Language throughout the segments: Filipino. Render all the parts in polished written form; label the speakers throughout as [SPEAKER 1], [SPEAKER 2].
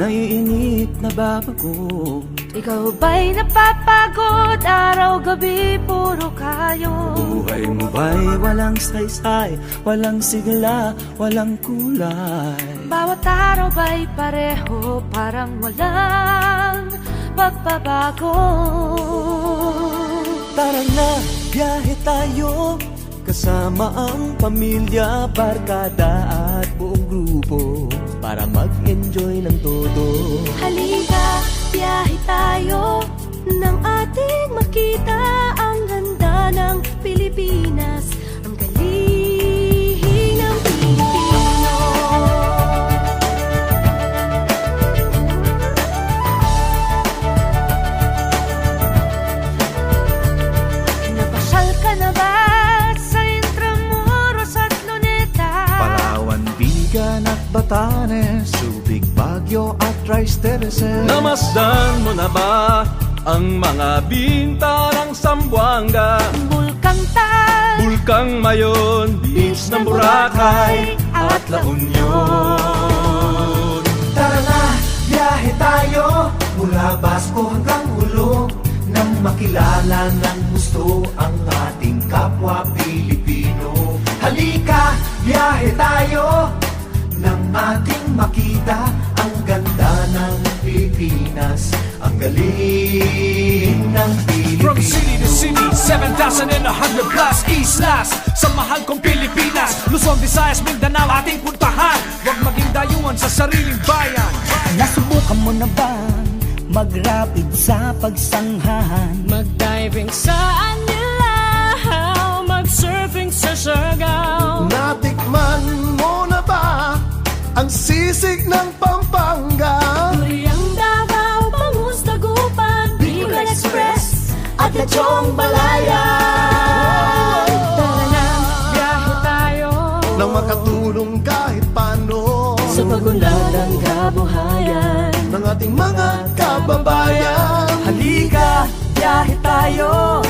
[SPEAKER 1] naiinip, nababago.
[SPEAKER 2] Ikaw ba'y napapagod? Araw-gabi puro kayo.
[SPEAKER 1] Buhay mo ba'y walang saysay, walang sigla, walang kulay?
[SPEAKER 2] Bawat araw ba'y pareho, parang walang pagbabago?
[SPEAKER 1] Tara na, biyahe tayo, kasama ang pamilya, barkada at buong grupo, para mag-enjoy ng todo.
[SPEAKER 2] Halika, biyahe tayo, nang ating makita ang ganda ng Pilipinas, ang galing ng Pilipino. Napasyal ka na ba sa Intramuros at Luneta?
[SPEAKER 3] Palawan, Bigan at Batanes, Subic, Baguio at Rice Terraces.
[SPEAKER 1] Namasdan mo na ba ang mga binta ng Zamboanga,
[SPEAKER 2] Bulkang Tal,
[SPEAKER 1] Bulkang Mayon, beach ng Boracay at La Union?
[SPEAKER 3] Tara na, biyahe tayo, mula Basco hanggang Ulo, nang makilala ng gusto ang ating kapwa Pilipino. Halika, biyahe tayo, nang ating makita ang ganda ng Pilipinas, ang galing ng Pilipinas.
[SPEAKER 4] From city to city, 7,100 plus islas sa mahal kong Pilipinas. Luzon, Visayas, Mindanao ating puntahan. Huwag maging dayuhan sa sariling bayan.
[SPEAKER 5] Nasubukan mo na ba mag-rapid sa pagsanghahan?
[SPEAKER 2] mag-diving sa Anilaw, mag-surfing sa Siargao.
[SPEAKER 3] Natikman mo na ba ang sisig ng Pampanga?
[SPEAKER 2] Duriang Davao, Bangus, Dagupan, Bicol Express at Lechong Balaya. Tara na, biyahe tayo
[SPEAKER 3] Nang makatulong kahit paano
[SPEAKER 2] sa pagunlad ng kabuhayan
[SPEAKER 3] ng ating mga kababayan.
[SPEAKER 5] Halika, biyahe tayo,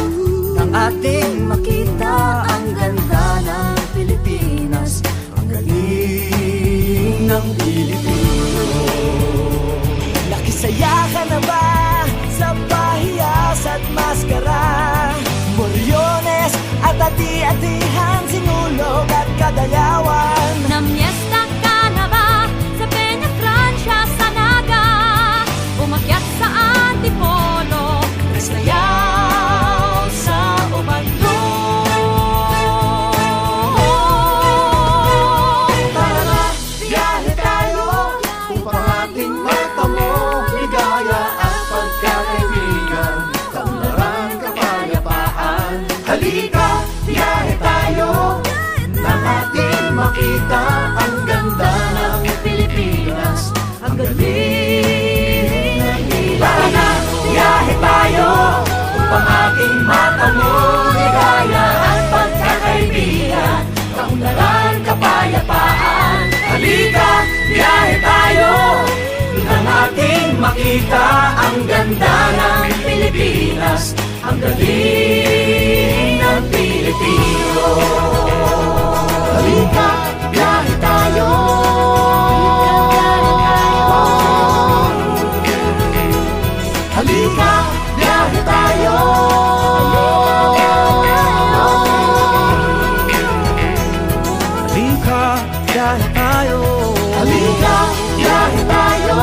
[SPEAKER 5] nang ating makita ang ganda ng Pilipinas, ang galing ng Pilipino. Nakisaya ka na ba sa Pahiyas at Mascara, Moriones at Ati-Atihan, Sinulog at Kadayawan?
[SPEAKER 2] Namiesta ka na ba sa Peña Francia, sa Naga? Umakyat sa Antipolo, nasayaw sa Ubando.
[SPEAKER 3] Tara na, biyahe tayo upang ating matamo ligaya at pagkakaibigan, kaunlaran, kapayapaan. Halika, biyahe tayo, nang ating makita ang ganda ng Pilipinas, ang galing ng Pilipinas. Tara na, biyahe tayo upang ating matamo ligaya at pagkakaibigan, kaunlaran, kapayapaan. Halika, biyahe tayo, nang ating makita ang ganda ng Pilipinas, ang galing ng Pilipino. Halika, biyahe tayo. Halika, biyahe tayo.
[SPEAKER 1] Halika, biyahe tayo.
[SPEAKER 3] Halika, biyahe tayo.